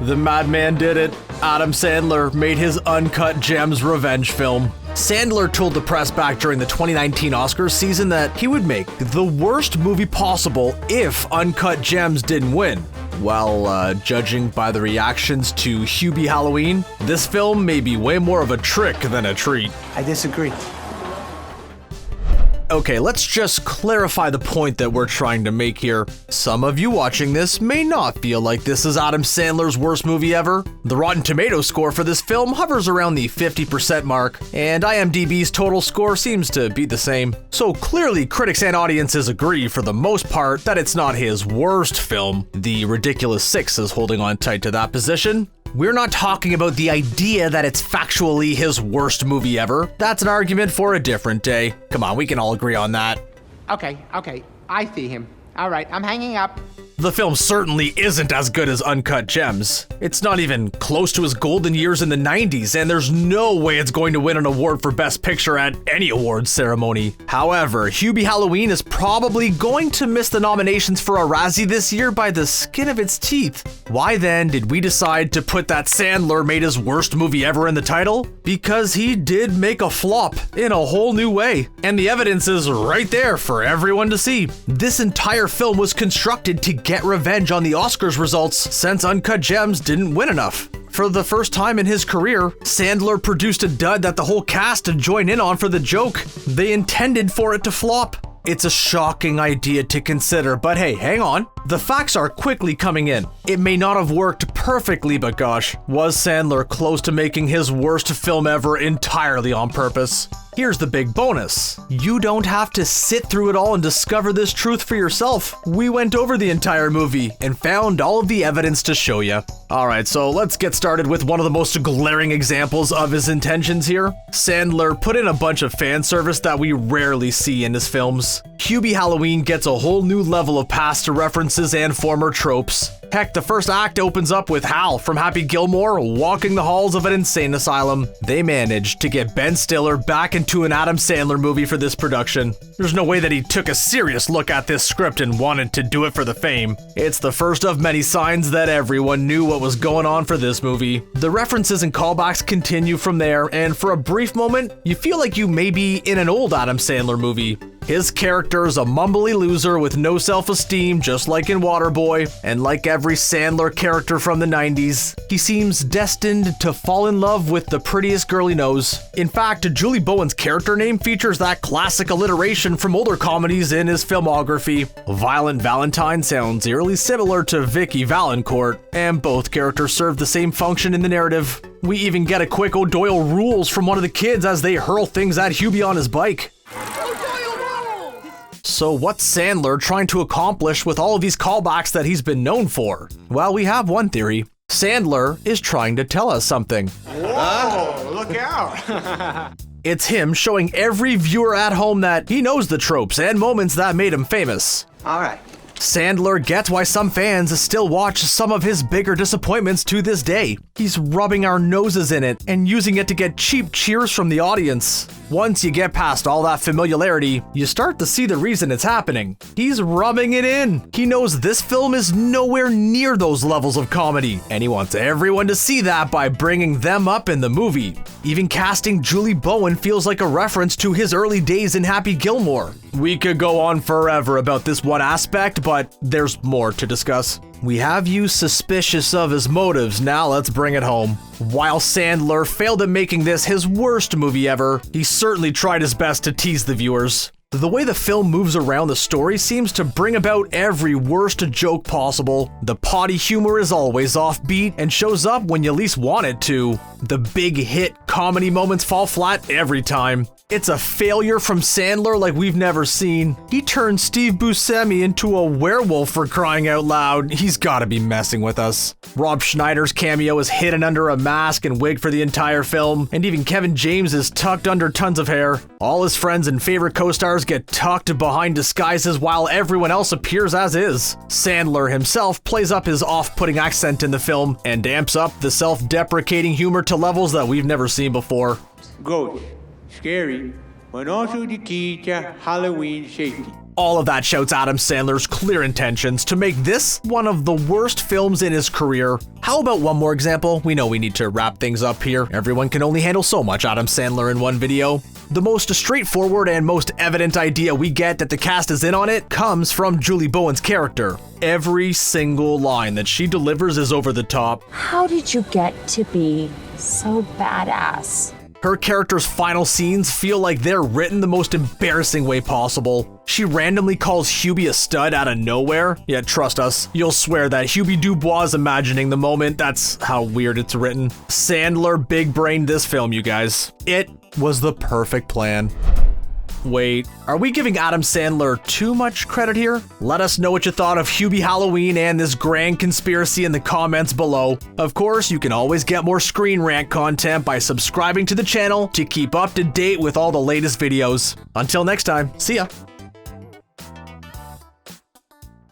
The madman did it. Adam Sandler made his Uncut Gems revenge film. Sandler told the press back during the 2019 Oscars season that he would make the worst movie possible if Uncut Gems didn't win. Well, judging by the reactions to Hubie Halloween, this film may be way more of a trick than a treat. I disagree. Okay, let's just clarify the point that we're trying to make here. Some of you watching this may not feel like this is Adam Sandler's worst movie ever. The Rotten Tomatoes score for this film hovers around the 50% mark, and IMDb's total score seems to be the same. So clearly, critics and audiences agree for the most part that it's not his worst film. The ridiculous 6 is holding on tight to that position. We're not talking about the idea that it's factually his worst movie ever. That's an argument for a different day. Come on, we can all agree on that. Okay, I see him. All right, I'm hanging up. The film certainly isn't as good as Uncut Gems. It's not even close to his golden years in the 90s, and there's no way it's going to win an award for Best Picture at any awards ceremony. However, Hubie Halloween is probably going to miss the nominations for a Razzie this year by the skin of its teeth. Why then did we decide to put that Sandler made his worst movie ever in the title? Because he did make a flop in a whole new way, and the evidence is right there for everyone to see. This entire film was constructed to get revenge on the Oscars results since Uncut Gems didn't win enough. For the first time in his career, Sandler produced a dud that the whole cast had joined in on for the joke. They intended for it to flop. It's a shocking idea to consider, but hey, hang on. The facts are quickly coming in. It may not have worked perfectly, but gosh, was Sandler close to making his worst film ever entirely on purpose? Here's the big bonus. You don't have to sit through it all and discover this truth for yourself. We went over the entire movie and found all of the evidence to show you. Alright, so let's get started with one of the most glaring examples of his intentions here. Sandler put in a bunch of fan service that we rarely see in his films. Hubie Halloween gets a whole new level of past references and former tropes. Heck, the first act opens up with Hal from Happy Gilmore walking the halls of an insane asylum. They managed to get Ben Stiller back into an Adam Sandler movie for this production. There's no way that he took a serious look at this script and wanted to do it for the fame. It's the first of many signs that everyone knew what was going on for this movie. The references and callbacks continue from there, and for a brief moment, you feel like you may be in an old Adam Sandler movie. His character is a mumbly loser with no self-esteem, just like in Waterboy, and like every Sandler character from the 90s, he seems destined to fall in love with the prettiest girl he knows. In fact, Julie Bowen's character name features that classic alliteration from older comedies in his filmography. Violent Valentine sounds eerily similar to Vicky Valancourt, and both characters serve the same function in the narrative. We even get a quick O'Doyle rules from one of the kids as they hurl things at Hubie on his bike. So what's Sandler trying to accomplish with all of these callbacks that he's been known for? Well, we have one theory. Sandler is trying to tell us something. Whoa, look out. It's him showing every viewer at home that he knows the tropes and moments that made him famous. All right. Sandler gets why some fans still watch some of his bigger disappointments to this day. He's rubbing our noses in it and using it to get cheap cheers from the audience. Once you get past all that familiarity, you start to see the reason it's happening. He's rubbing it in. He knows this film is nowhere near those levels of comedy, and he wants everyone to see that by bringing them up in the movie. Even casting Julie Bowen feels like a reference to his early days in Happy Gilmore. We could go on forever about this one aspect, but there's more to discuss. We have you suspicious of his motives, now let's bring it home. While Sandler failed at making this his worst movie ever, he certainly tried his best to tease the viewers. The way the film moves around the story seems to bring about every worst joke possible. The potty humor is always offbeat and shows up when you least want it to. The big hit comedy moments fall flat every time. It's a failure from Sandler like we've never seen. He turned Steve Buscemi into a werewolf for crying out loud. He's gotta be messing with us. Rob Schneider's cameo is hidden under a mask and wig for the entire film, and even Kevin James is tucked under tons of hair. All his friends and favorite co-stars get tucked behind disguises while everyone else appears as is. Sandler himself plays up his off-putting accent in the film and amps up the self-deprecating humor to levels that we've never seen before. Ghost, scary, but also the key to Halloween safety. All of that shouts Adam Sandler's clear intentions to make this one of the worst films in his career. How about one more example? We know we need to wrap things up here. Everyone can only handle so much Adam Sandler in one video. The most straightforward and most evident idea we get that the cast is in on it comes from Julie Bowen's character. Every single line that she delivers is over the top. How did you get to be so badass? Her character's final scenes feel like they're written the most embarrassing way possible. She randomly calls Hubie a stud out of nowhere. Yet trust us, you'll swear that Hubie Dubois is imagining the moment. That's how weird it's written. Sandler big-brained this film, you guys. It was the perfect plan. Wait, are we giving Adam Sandler too much credit here? Let us know what you thought of Hubbie Halloween and this grand conspiracy in the comments below. Of course, you can always get more ScreenRant content by subscribing to the channel to keep up to date with all the latest videos. Until next time, see ya.